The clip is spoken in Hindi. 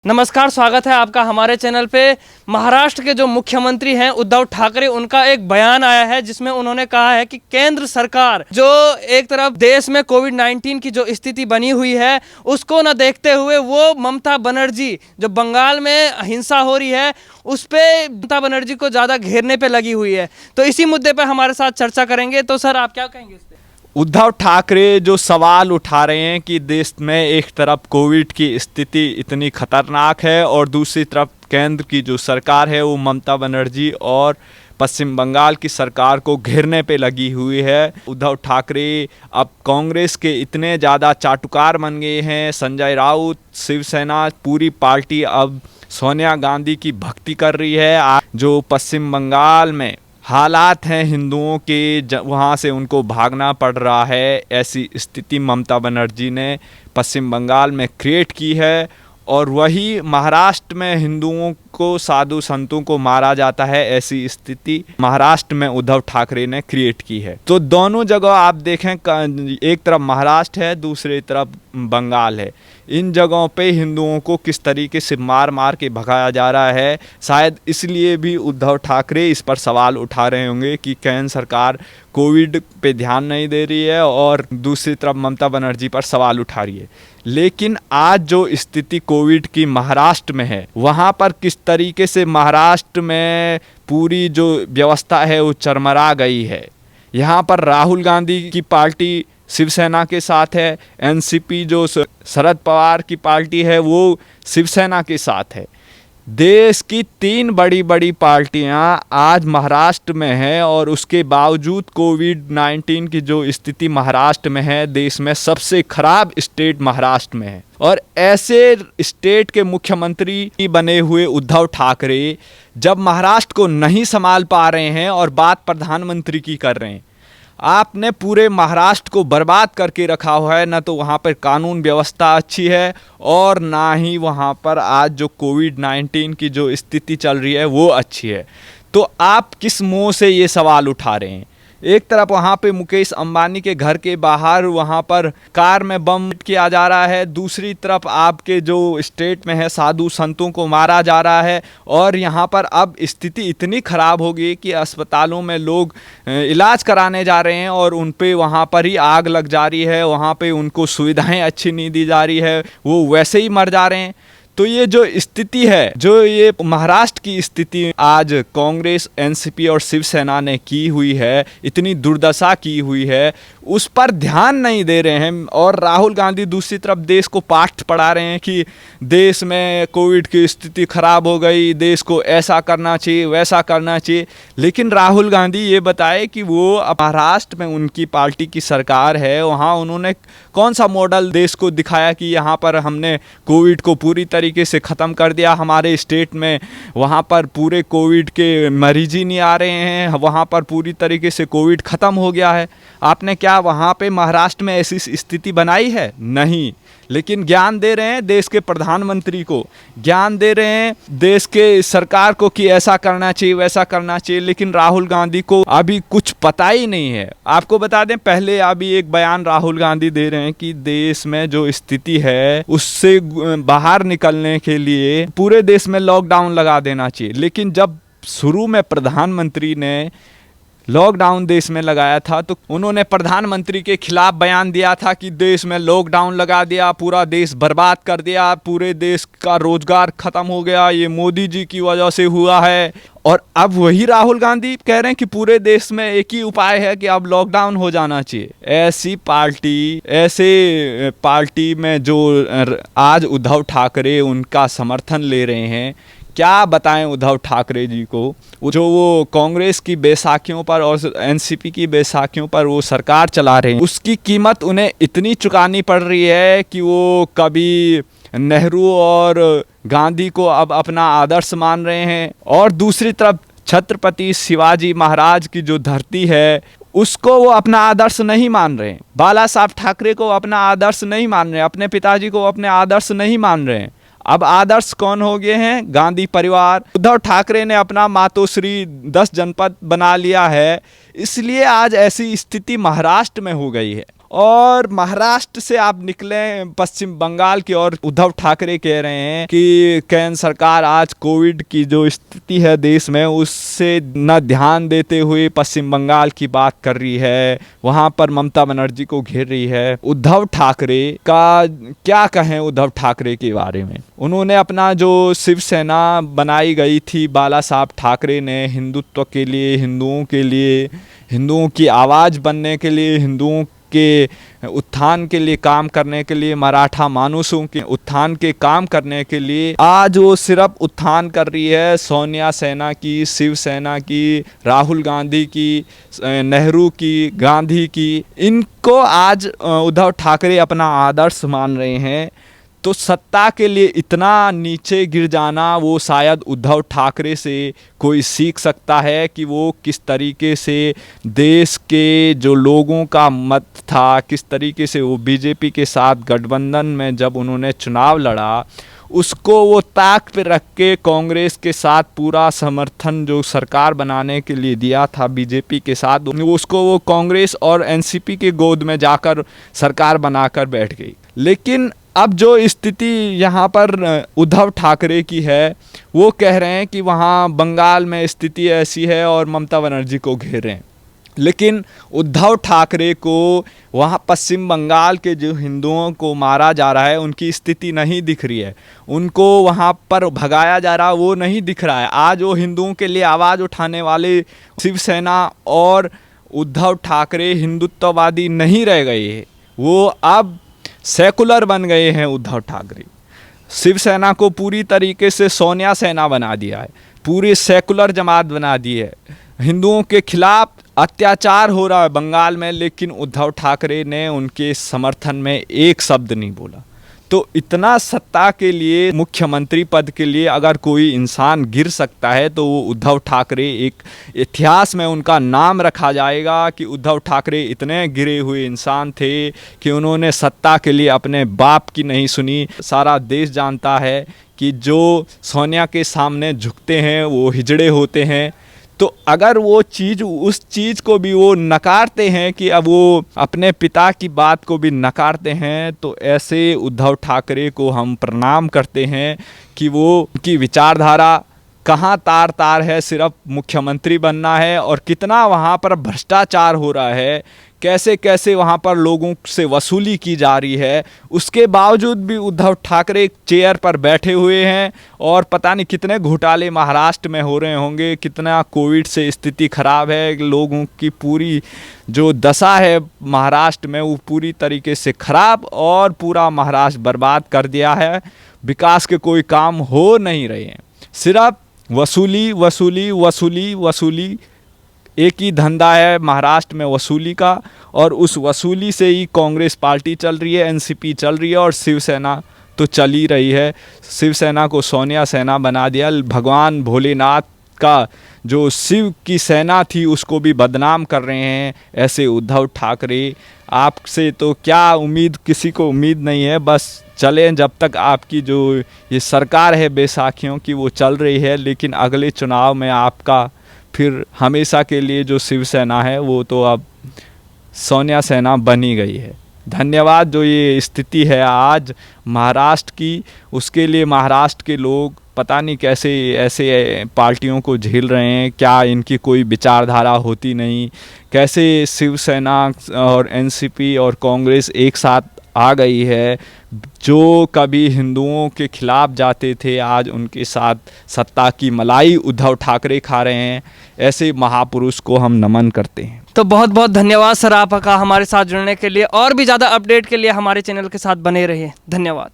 नमस्कार, स्वागत है आपका हमारे चैनल पे। महाराष्ट्र के जो मुख्यमंत्री हैं उद्धव ठाकरे, उनका एक बयान आया है जिसमें उन्होंने कहा है कि केंद्र सरकार जो एक तरफ देश में कोविड-19 की जो स्थिति बनी हुई है उसको न देखते हुए वो ममता बनर्जी जो बंगाल में हिंसा हो रही है उस पे ममता बनर्जी को ज़्यादा घेरने पे लगी हुई है। तो इसी मुद्दे पे हमारे साथ चर्चा करेंगे। तो सर, आप क्या कहेंगे इस पे? उद्धव ठाकरे जो सवाल उठा रहे हैं कि देश में एक तरफ कोविड की स्थिति इतनी खतरनाक है और दूसरी तरफ केंद्र की जो सरकार है वो ममता बनर्जी और पश्चिम बंगाल की सरकार को घेरने पे लगी हुई है। उद्धव ठाकरे अब कांग्रेस के इतने ज़्यादा चाटुकार बन गए हैं। संजय राउत, शिवसेना, पूरी पार्टी अब सोनिया गांधी की भक्ति कर रही है। जो पश्चिम बंगाल में हालात हैं हिंदुओं के, वहाँ से उनको भागना पड़ रहा है, ऐसी स्थिति ममता बनर्जी ने पश्चिम बंगाल में क्रिएट की है। और वही महाराष्ट्र में हिंदुओं को, साधु संतों को मारा जाता है, ऐसी स्थिति महाराष्ट्र में उद्धव ठाकरे ने क्रिएट की है। तो दोनों जगह आप देखें, एक तरफ महाराष्ट्र है, दूसरी तरफ बंगाल है। इन जगहों पे हिंदुओं को किस तरीके से मार मार के भगाया जा रहा है, शायद इसलिए भी उद्धव ठाकरे इस पर सवाल उठा रहे होंगे कि केंद्र सरकार कोविड पे ध्यान नहीं दे रही है और दूसरी तरफ ममता बनर्जी पर सवाल उठा रही है। लेकिन आज जो स्थिति कोविड की महाराष्ट्र में है, वहाँ पर किस तरीके से महाराष्ट्र में पूरी जो व्यवस्था है वो चरमरा गई है। यहाँ पर राहुल गांधी की पार्टी शिवसेना के साथ है, एनसीपी जो शरद पवार की पार्टी है वो शिवसेना के साथ है। देश की तीन बड़ी बड़ी पार्टियां आज महाराष्ट्र में है और उसके बावजूद कोविड-19 की जो स्थिति महाराष्ट्र में है, देश में सबसे खराब स्टेट महाराष्ट्र में है। और ऐसे स्टेट के मुख्यमंत्री बने हुए उद्धव ठाकरे जब महाराष्ट्र को नहीं संभाल पा रहे हैं और बात प्रधानमंत्री की कर रहे हैं, आपने पूरे महाराष्ट्र को बर्बाद करके रखा हुआ है। न तो वहाँ पर कानून व्यवस्था अच्छी है और ना ही वहाँ पर आज जो कोविड-19 की जो स्थिति चल रही है वो अच्छी है। तो आप किस मुंह से ये सवाल उठा रहे हैं? एक तरफ वहाँ पे मुकेश अंबानी के घर के बाहर वहाँ पर कार में बम किया जा रहा है, दूसरी तरफ आपके जो स्टेट में है साधु संतों को मारा जा रहा है। और यहाँ पर अब स्थिति इतनी ख़राब हो गई कि अस्पतालों में लोग इलाज कराने जा रहे हैं और उन पे वहाँ पर ही आग लग जा रही है, वहाँ पे उनको सुविधाएं अच्छी नहीं दी जा रही है, वो वैसे ही मर जा रहे हैं। तो ये जो स्थिति है, जो ये महाराष्ट्र की स्थिति आज कांग्रेस, एनसीपी और शिवसेना ने की हुई है, इतनी दुर्दशा की हुई है, उस पर ध्यान नहीं दे रहे हैं। और राहुल गांधी दूसरी तरफ देश को पाठ पढ़ा रहे हैं कि देश में कोविड की स्थिति खराब हो गई, देश को ऐसा करना चाहिए, वैसा करना चाहिए। लेकिन राहुल गांधी ये बताए कि वो महाराष्ट्र में उनकी पार्टी की सरकार है, वहाँ उन्होंने कौन सा मॉडल देश को दिखाया कि यहाँ पर हमने कोविड को पूरी तरीके से ख़त्म कर दिया, हमारे स्टेट में वहाँ पर पूरे कोविड के मरीज ही नहीं आ रहे हैं, वहाँ पर पूरी तरीके से कोविड ख़त्म हो गया है। आपने क्या वहाँ पे महाराष्ट्र में ऐसी स्थिति बनाई है? नहीं। लेकिन ज्ञान दे रहे हैं देश के प्रधानमंत्री को, ज्ञान दे रहे हैं देश के सरकार को कि ऐसा करना चाहिए, वैसा करना चाहिए। लेकिन राहुल गांधी को अभी कुछ पता ही नहीं है। आपको बता दें, पहले अभी एक बयान राहुल गांधी दे रहे हैं कि देश में जो स्थिति है उससे बाहर निकलने के लिए पूरे देश में लॉकडाउन लगा देना चाहिए। लेकिन जब शुरू में प्रधानमंत्री ने लॉकडाउन देश में लगाया था तो उन्होंने प्रधानमंत्री के खिलाफ बयान दिया था कि देश में लॉकडाउन लगा दिया, पूरा देश बर्बाद कर दिया, पूरे देश का रोजगार खत्म हो गया, ये मोदी जी की वजह से हुआ है। और अब वही राहुल गांधी कह रहे हैं कि पूरे देश में एक ही उपाय है कि अब लॉकडाउन हो जाना चाहिए। ऐसे पार्टी में जो आज उद्धव ठाकरे उनका समर्थन ले रहे हैं, क्या बताएं उद्धव ठाकरे जी को, जो वो कांग्रेस की बैसाखियों पर और एनसीपी की बैसाखियों पर वो सरकार चला रहे हैं, उसकी कीमत उन्हें इतनी चुकानी पड़ रही है कि वो कभी नेहरू और गांधी को अब अपना आदर्श मान रहे हैं और दूसरी तरफ छत्रपति शिवाजी महाराज की जो धरती है उसको वो अपना आदर्श नहीं मान रहे हैं। बाला साहब ठाकरे को अपना आदर्श नहीं मान रहे हैं, अपने पिताजी को अपने आदर्श नहीं मान रहे हैं। अब आदर्श कौन हो गए हैं? गांधी परिवार। उद्धव ठाकरे ने अपना मातोश्री 10 जनपद बना लिया है, इसलिए आज ऐसी स्थिति महाराष्ट्र में हो गई है। और महाराष्ट्र से आप निकले पश्चिम बंगाल की ओर, उद्धव ठाकरे कह रहे हैं कि केंद्र सरकार आज कोविड की जो स्थिति है देश में उससे न ध्यान देते हुए पश्चिम बंगाल की बात कर रही है, वहां पर ममता बनर्जी को घेर रही है। उद्धव ठाकरे का क्या कहें, उद्धव ठाकरे के बारे में उन्होंने अपना जो शिवसेना बनाई गई थी बाला साहब ठाकरे ने हिंदुत्व के लिए, हिंदुओं के लिए, हिंदुओं की आवाज़ बनने के लिए, हिंदुओं के उत्थान के लिए काम करने के लिए, मराठा मानुसों के उत्थान के काम करने के लिए आज वो सिर्फ उत्थान कर रही है सोनिया सेना की, शिवसेना की, राहुल गांधी की, नेहरू की, गांधी की। इनको आज उद्धव ठाकरे अपना आदर्श मान रहे हैं। तो सत्ता के लिए इतना नीचे गिर जाना वो शायद उद्धव ठाकरे से कोई सीख सकता है कि वो किस तरीके से देश के जो लोगों का मत था, किस तरीके से वो बीजेपी के साथ गठबंधन में जब उन्होंने चुनाव लड़ा उसको वो ताक पे रख के कांग्रेस के साथ पूरा समर्थन जो सरकार बनाने के लिए दिया था बीजेपी के साथ, उसको वो कांग्रेस और एनसीपी के गोद में जाकर सरकार बनाकर बैठ गई। लेकिन अब जो स्थिति यहाँ पर उद्धव ठाकरे की है वो कह रहे हैं कि वहाँ बंगाल में स्थिति ऐसी है और ममता बनर्जी को घेर रहे हैं। लेकिन उद्धव ठाकरे को वहाँ पश्चिम बंगाल के जो हिंदुओं को मारा जा रहा है उनकी स्थिति नहीं दिख रही है, उनको वहाँ पर भगाया जा रहा वो नहीं दिख रहा है। आज वो हिंदुओं के लिए आवाज़ उठाने वाले शिवसेना और उद्धव ठाकरे हिंदुत्ववादी नहीं रह गए हैं, वो अब सेकुलर बन गए हैं। उद्धव ठाकरे शिवसेना को पूरी तरीके से सोनिया सेना बना दिया है, पूरी सेकुलर जमात बना दी है। हिंदुओं के खिलाफ अत्याचार हो रहा है बंगाल में, लेकिन उद्धव ठाकरे ने उनके समर्थन में एक शब्द नहीं बोला। तो इतना सत्ता के लिए, मुख्यमंत्री पद के लिए अगर कोई इंसान गिर सकता है तो वो उद्धव ठाकरे, एक इतिहास में उनका नाम रखा जाएगा कि उद्धव ठाकरे इतने गिरे हुए इंसान थे कि उन्होंने सत्ता के लिए अपने बाप की नहीं सुनी। सारा देश जानता है कि जो सोनिया के सामने झुकते हैं वो हिजड़े होते हैं। तो अगर वो चीज़, उस चीज़ को भी वो नकारते हैं कि अब वो अपने पिता की बात को भी नकारते हैं, तो ऐसे उद्धव ठाकरे को हम प्रणाम करते हैं कि वो की विचारधारा कहाँ तार तार है, सिर्फ मुख्यमंत्री बनना है, और कितना वहाँ पर भ्रष्टाचार हो रहा है, कैसे कैसे वहाँ पर लोगों से वसूली की जा रही है। उसके बावजूद भी उद्धव ठाकरे चेयर पर बैठे हुए हैं और पता नहीं कितने घोटाले महाराष्ट्र में हो रहे होंगे, कितना कोविड से स्थिति खराब है, लोगों की पूरी जो दशा है महाराष्ट्र में वो पूरी तरीके से खराब, और पूरा महाराष्ट्र बर्बाद कर दिया है। विकास के कोई काम हो नहीं रहे हैं, सिर्फ वसूली वसूली वसूली वसूली, एक ही धंधा है महाराष्ट्र में वसूली का, और उस वसूली से ही कांग्रेस पार्टी चल रही है, एनसीपी चल रही है, और शिवसेना तो चल ही रही है। शिवसेना को सोनिया सेना बना दिया। भगवान भोलेनाथ का जो शिव की सेना थी उसको भी बदनाम कर रहे हैं ऐसे उद्धव ठाकरे। आपसे तो क्या उम्मीद, किसी को उम्मीद नहीं है, बस चलें जब तक आपकी जो ये सरकार है बैसाखियों की वो चल रही है। लेकिन अगले चुनाव में आपका फिर हमेशा के लिए जो शिवसेना है वो तो अब सोनिया सेना बनी गई है। धन्यवाद। जो ये स्थिति है आज महाराष्ट्र की, उसके लिए महाराष्ट्र के लोग पता नहीं कैसे ऐसे पार्टियों को झेल रहे हैं, क्या इनकी कोई विचारधारा होती नहीं, कैसे शिवसेना और एनसीपी और कांग्रेस एक साथ आ गई है। जो कभी हिंदुओं के खिलाफ जाते थे आज उनके साथ सत्ता की मलाई उद्धव ठाकरे खा रहे हैं। ऐसे महापुरुष को हम नमन करते हैं। तो बहुत बहुत धन्यवाद सर आपका हमारे साथ जुड़ने के लिए, और भी ज़्यादा अपडेट के लिए हमारे चैनल के साथ बने रहिए। धन्यवाद।